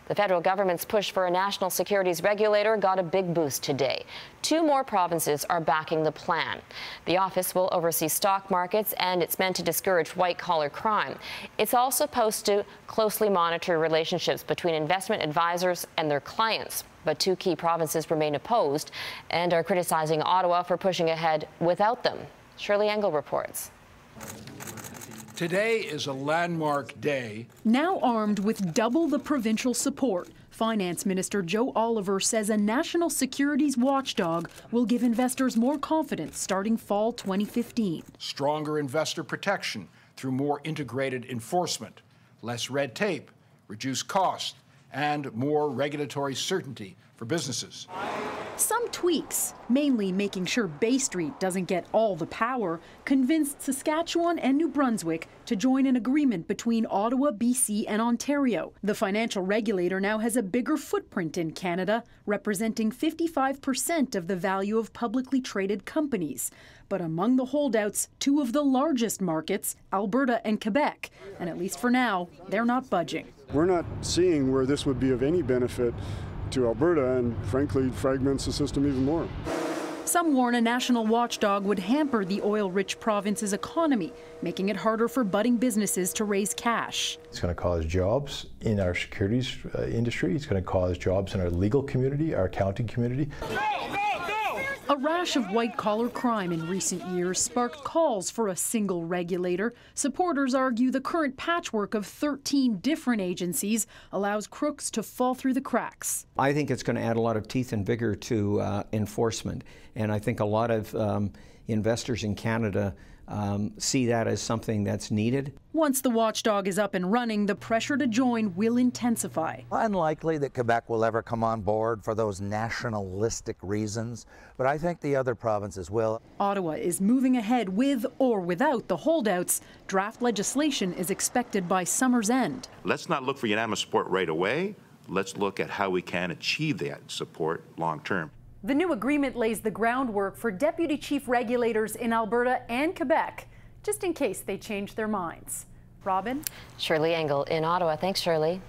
The federal government's push for a national securities regulator got a big boost today. 2 more provinces are backing the plan. The office will oversee stock markets, and it's meant to discourage white-collar crime. It's also supposed to closely monitor relationships between investment advisors and their clients. But 2 key provinces remain opposed and are criticizing Ottawa for pushing ahead without them. Shirlee Engel reports. Today is a landmark day. Now armed with double the provincial support, Finance Minister Joe Oliver says a national securities watchdog will give investors more confidence starting fall 2015. Stronger investor protection through more integrated enforcement, less red tape, reduced cost, and more regulatory certainty for businesses. Some tweaks, mainly making sure Bay Street doesn't get all the power, convinced Saskatchewan and New Brunswick to join an agreement between Ottawa, BC, and Ontario. The financial regulator now has a bigger footprint in Canada, representing 55% of the value of publicly traded companies. But among the holdouts, 2 of the largest markets, Alberta and Quebec. And at least for now, they're not budging. We're not seeing where this would be of any benefit to Alberta, and frankly fragments the system even more. Some warn a national watchdog would hamper the oil-rich province's economy, making it harder for budding businesses to raise cash. It's going to cause jobs in our securities industry. It's going to cause jobs in our legal community, our accounting community. A rash of white-collar crime in recent years sparked calls for a single regulator. Supporters argue the current patchwork of 13 different agencies allows crooks to fall through the cracks. I think it's going to add a lot of teeth and vigor to enforcement, and I think a lot of investors in Canada see that as something that's needed. Once the watchdog is up and running, the pressure to join will intensify. Unlikely that Quebec will ever come on board for those nationalistic reasons, but I think the other provinces will. Ottawa is moving ahead with or without the holdouts. Draft legislation is expected by summer's end. Let's not look for unanimous support right away. Let's look at how we can achieve that support long term. The new agreement lays the groundwork for deputy chief regulators in Alberta and Quebec, just in case they change their minds. Robin? Shirlee Engel in Ottawa. Thanks, Shirlee.